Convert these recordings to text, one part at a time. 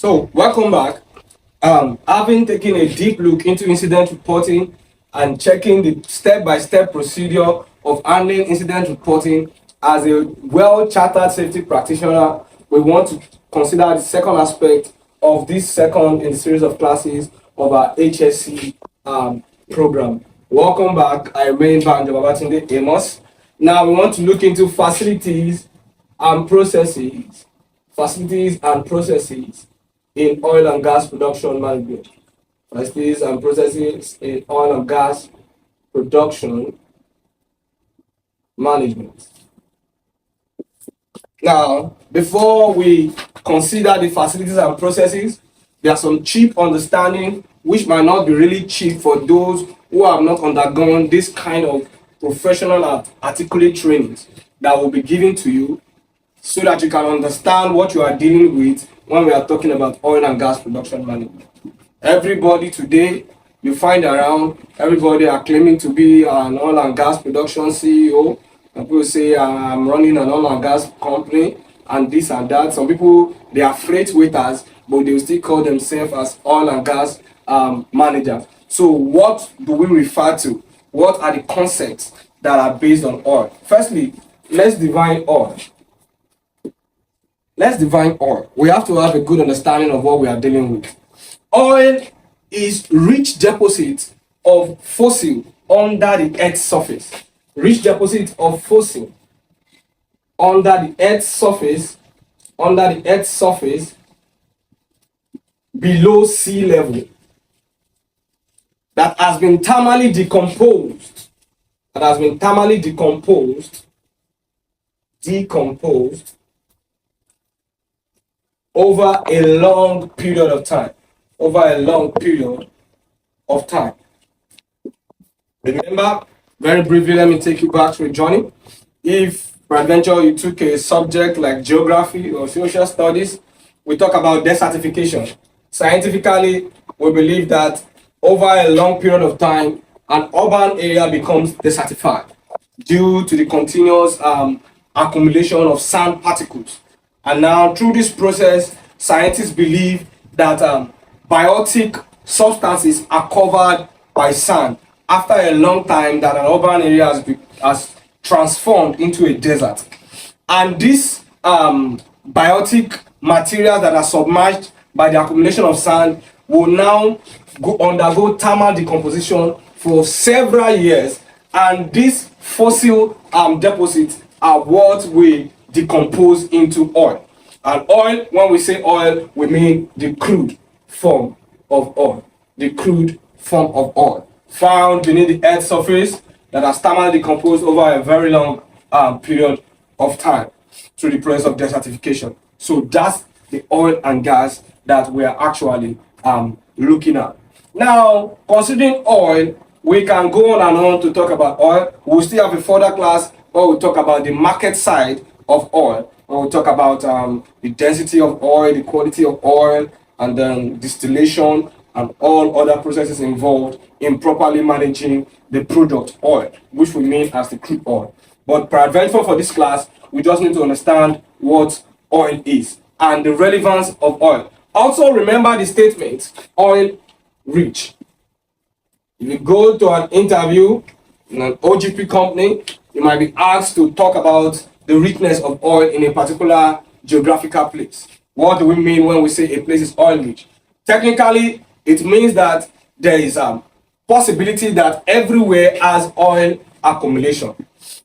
So, welcome back. Having taken a deep look into incident reporting and checking the step-by-step procedure of handling incident reporting as a well-chartered safety practitioner, we want to consider the second aspect of this second in the series of classes of our HSC program. Welcome back. I remain Banjo Babatunde Amos. Now we want to look into facilities and processes. Facilities and processes in oil and gas production management. Facilities and processes in oil and gas production management. Now, before we consider the facilities and processes, there are some cheap understanding which might not be really cheap for those who have not undergone this kind of professional and articulate trainings that will be given to you so that you can understand what you are dealing with when we are talking about oil and gas production management. Everybody today you find around, everybody are claiming to be an oil and gas production CEO. And people say I'm running an oil and gas company and this and that. Some people, they are freight waiters, but they will still call themselves as oil and gas managers. So what do we refer to? What are the concepts that are based on oil? Firstly, let's define oil. Let's define oil. We have to have a good understanding of what we are dealing with. Oil is rich deposit of fossil under the Earth's surface. Rich deposit of fossil under the Earth's surface, below sea level, that has been thermally decomposed, over a long period of time. Remember, very briefly, let me take you back to a journey. If, peradventure, you took a subject like geography or social studies, we talk about desertification. Scientifically, we believe that over a long period of time, an urban area becomes desertified due to the continuous accumulation of sand particles. And now, through this process, scientists believe that biotic substances are covered by sand after a long time that an urban area has transformed into a desert. And these biotic materials that are submerged by the accumulation of sand will now undergo thermal decomposition for several years, and these fossil deposits are what we decompose into oil. And oil, when we say oil, we mean the crude form of oil. The crude form of oil found beneath the Earth's surface that has thermally decomposed over a very long period of time through the process of desertification. So that's the oil and gas that we are actually looking at. Now, considering oil, we can go on and on to talk about oil. We'll still have a further class where we'll talk about the market side of oil. We'll talk about the density of oil, the quality of oil, and then distillation and all other processes involved in properly managing the product oil, which we mean as the crude oil. But peradventure for this class, we just need to understand what oil is and the relevance of oil. Also remember the statement, oil rich. If you go to an interview in an OGP company, you might be asked to talk about the richness of oil in a particular geographical place. What do we mean when we say a place is oil rich? Technically, it means that there is a possibility that everywhere has oil accumulation,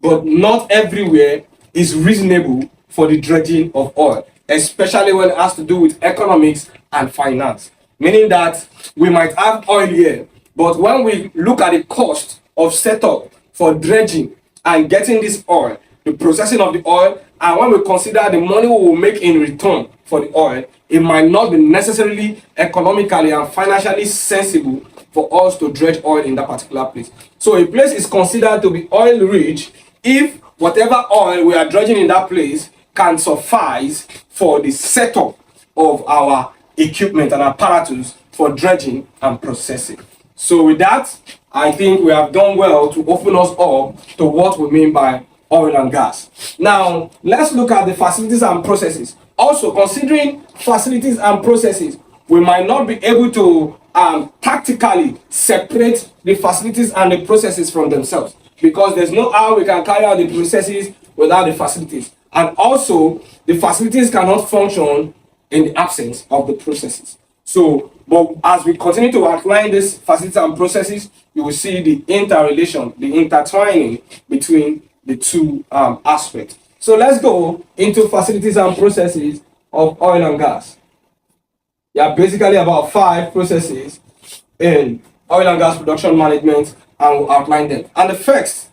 but not everywhere is reasonable for the dredging of oil, especially when it has to do with economics and finance. Meaning that we might have oil here, but when we look at the cost of setup for dredging and getting this oil, the processing of the oil, and when we consider the money we will make in return for the oil, it might not be necessarily economically and financially sensible for us to dredge oil in that particular place. So a place is considered to be oil rich if whatever oil we are dredging in that place can suffice for the setup of our equipment and apparatus for dredging and processing. So with that, I think we have done well to open us up to what we mean by oil and gas. Now, let's look at the facilities and processes. also, considering facilities and processes, we might not be able to tactically separate the facilities and the processes from themselves, because there's no how we can carry out the processes without the facilities. And also, the facilities cannot function in the absence of the processes. So, but as we continue to outline these facilities and processes, you will see the interrelation, the intertwining between the two aspects. So let's go into facilities and processes of oil and gas. There are basically about 5 processes in oil and gas production management, and we'll outline them. And the first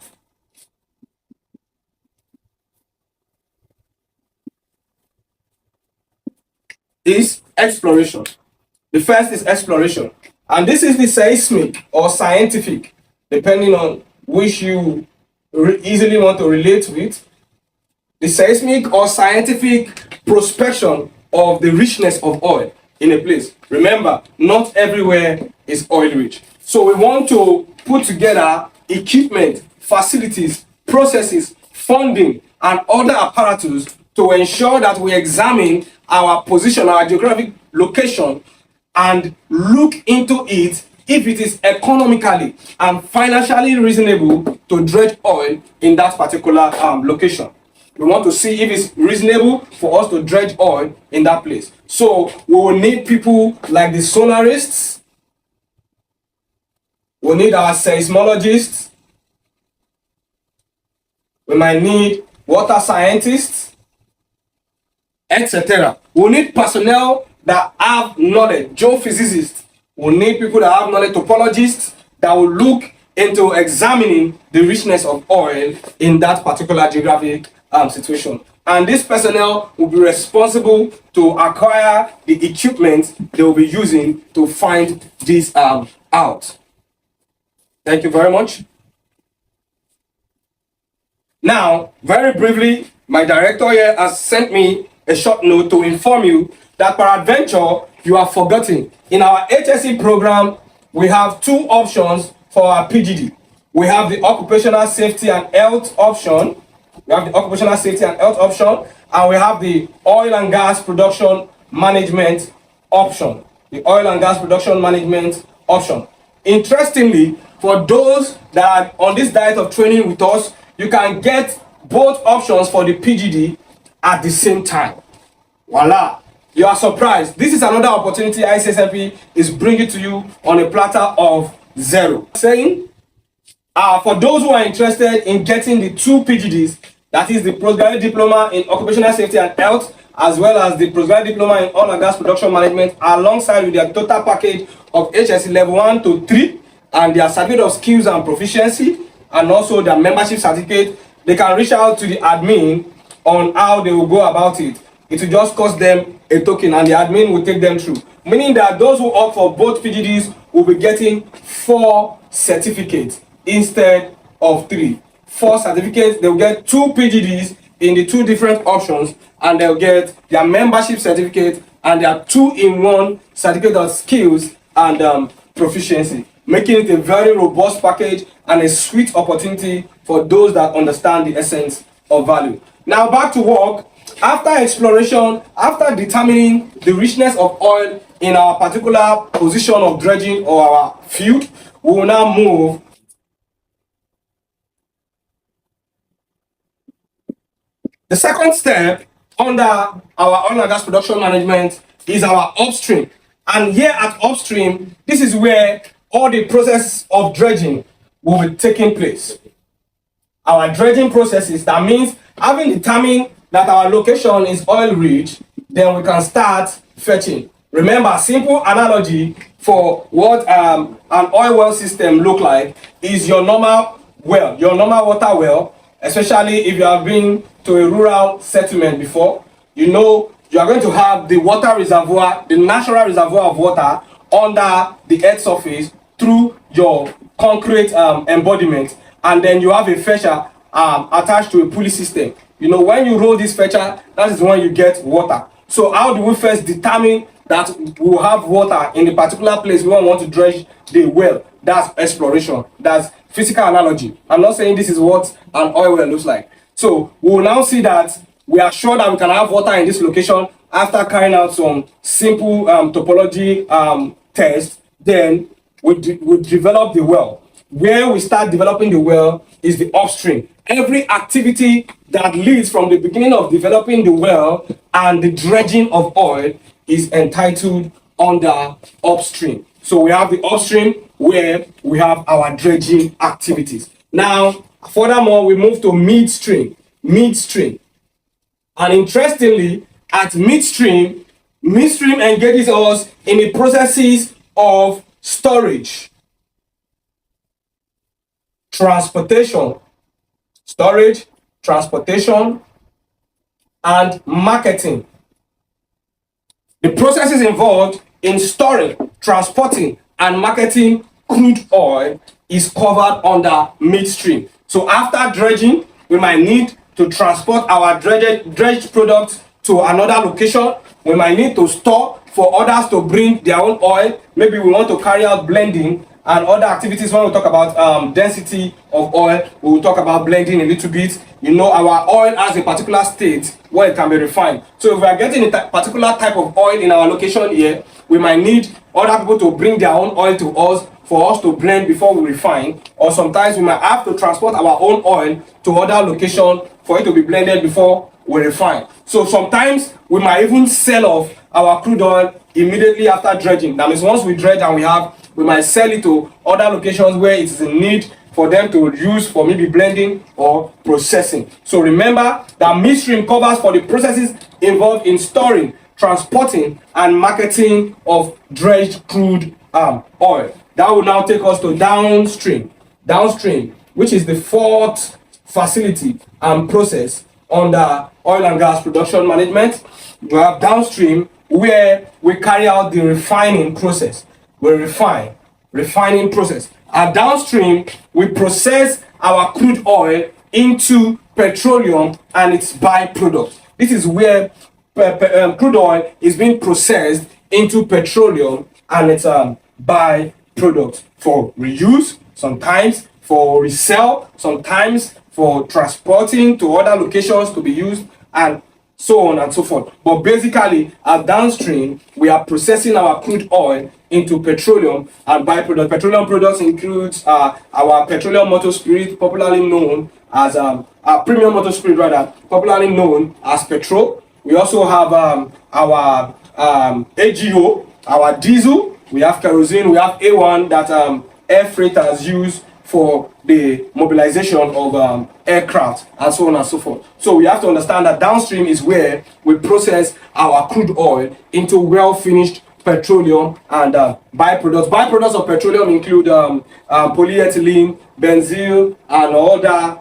is exploration. The first is exploration. And this is the seismic or scientific, depending on which you easily want to relate with. The seismic or scientific prospection of the richness of oil in a place. Remember, not everywhere is oil rich. So we want to put together equipment, facilities, processes, funding, and other apparatus to ensure that we examine our position, our geographic location, and look into it if it is economically and financially reasonable to dredge oil in that particular location. We want to see if it's reasonable for us to dredge oil in that place. So we will need people like the sonarists. We'll need our seismologists. We might need water scientists, etc. We'll need personnel that have knowledge, geophysicists. We'll need people that have knowledge, topologists, that will look into examining the richness of oil in that particular geographic situation. And this personnel will be responsible to acquire the equipment they will be using to find this out. Thank you very much. Now, very briefly, my director here has sent me a short note to inform you that peradventure you have forgotten. In our HSE program, we have 2 options for our PGD. We have the occupational safety and health option. We have the occupational safety and health option, and we have the oil and gas production management option. The oil and gas production management option. Interestingly, for those that are on this diet of training with us, you can get both options for the PGD at the same time. Voila! You are surprised. This is another opportunity ICSMP is bringing to you on a platter of 0. Saying, for those who are interested in getting the 2 PGDs, that is the postgraduate diploma in occupational safety and health, as well as the postgraduate diploma in oil and gas production management, alongside with their total package of HSE level 1 to 3, and their certificate of skills and proficiency, and also their membership certificate, they can reach out to the admin on how they will go about it. It will just cost them a token, and the admin will take them through. Meaning that those who opt for both PGDs will be getting 4 certificates instead of 3. 4 certificates, they'll get 2 PGDs in the 2 different options, and they'll get their membership certificate and their 2-in-1 certificate of skills and proficiency, making it a very robust package and a sweet opportunity for those that understand the essence of value. Now back to work. After exploration, after determining the richness of oil in our particular position of dredging or our field, we will now move the second step under our oil and gas production management is our upstream. And here at upstream, this is where all the process of dredging will be taking place. Our dredging processes, that means having determined that our location is oil rich, then we can start fetching. Remember, simple analogy for what an oil well system look like is your normal well, your normal water well, especially if you have been to a rural settlement before. You know you are going to have the water reservoir, the natural reservoir of water under the earth surface through your concrete embodiment, and then you have a fetcher attached to a pulley system. You know, when you roll this fetcher, that is when you get water. So how do we first determine that we will have water in the particular place we want to dredge the well? That's exploration. That's physical analogy. I'm not saying this is what an oil well looks like. So we will now see that we are sure that we can have water in this location after carrying out some simple topology tests, then we develop the well. Where we start developing the well is the upstream. Every activity that leads from the beginning of developing the well and the dredging of oil is entitled under upstream. So we have the upstream where we have our dredging activities. Now, furthermore, we move to midstream. Midstream. And interestingly, at midstream, midstream engages us in the processes of storage, transportation, storage, transportation, and marketing. The processes involved in storing, transporting, and marketing crude oil is covered under midstream. So after dredging, we might need to transport our dredged products to another location. We might need to store for others to bring their own oil. Maybe we want to carry out blending and other activities. When we talk about density of oil, we will talk about blending a little bit. You know, our oil has a particular state where it can be refined. So if we are getting a particular type of oil in our location here, we might need other people to bring their own oil to us for us to blend before we refine, or sometimes we might have to transport our own oil to other location for it to be blended before we refine. So sometimes we might even sell off our crude oil immediately after dredging. That means once we dredge and we might sell it to other locations where it is in need for them to use for maybe blending or processing. So remember that midstream covers for the processes involved in storing, transporting, and marketing of dredged crude oil. That will now take us to downstream. Downstream, which is the fourth facility and process under oil and gas production management. We have downstream where we carry out the refining process. We refining process. At downstream, we process our crude oil into petroleum and its byproducts. This is where crude oil is being processed into petroleum and its byproducts for reuse, sometimes for resell, sometimes for transporting to other locations to be used, and so on and so forth. But basically, at downstream, we are processing our crude oil into petroleum and byproducts. Petroleum products includes our petroleum motor spirit, popularly known as our premium motor spirit, rather popularly known as petrol. We also have our AGO, our diesel. We have kerosene. We have A1 that air freighters use for the mobilization of aircraft, and so on and so forth. So we have to understand that downstream is where we process our crude oil into well-finished petroleum and byproducts. Byproducts of petroleum include polyethylene, benzene, and other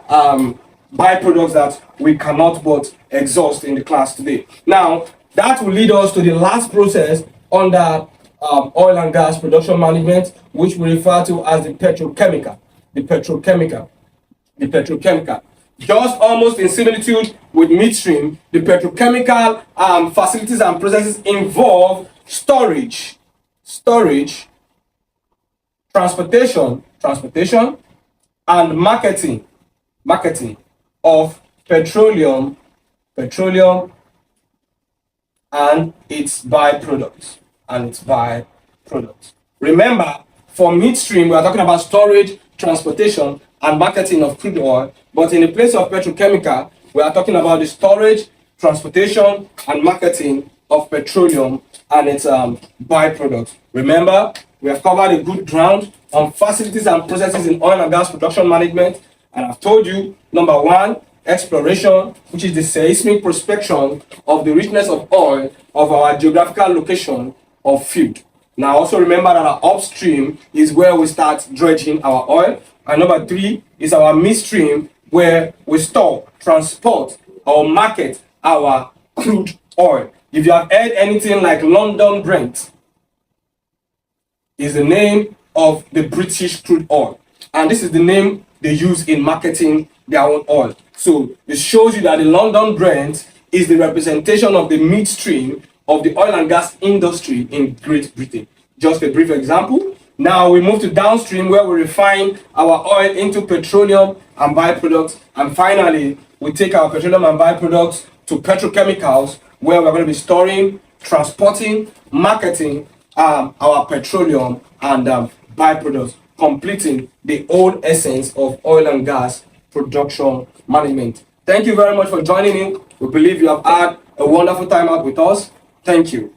byproducts that we cannot but exhaust in the class today. Now, that will lead us to the last process under oil and gas production management, which we refer to as the petrochemical. The petrochemical. Just almost in similitude with midstream, the petrochemical facilities and processes involve storage, transportation, and marketing of petroleum and its byproducts. Remember, for midstream, we are talking about storage, transportation, and marketing of crude oil. But in the place of petrochemical, we are talking about the storage, transportation, and marketing of petroleum and its byproducts. Remember, we have covered a good ground on facilities and processes in oil and gas production management. And I've told you, number one, exploration, which is the seismic prospection of the richness of oil of our geographical location of field. Now also remember that our upstream is where we start dredging our oil. And number three is our midstream, where we store, transport, or market our crude oil. If you have heard anything like London Brent, is the name of the British crude oil. And this is the name they use in marketing their own oil. So it shows you that the London Brent is the representation of the midstream of the oil and gas industry in Great Britain. Just a brief example. Now we move to downstream, where we refine our oil into petroleum and byproducts. And finally, we take our petroleum and byproducts to petrochemicals, where we're going to be storing, transporting, marketing our petroleum and byproducts, completing the whole essence of oil and gas production management. Thank you very much for joining in. We believe you have had a wonderful time out with us. Thank you.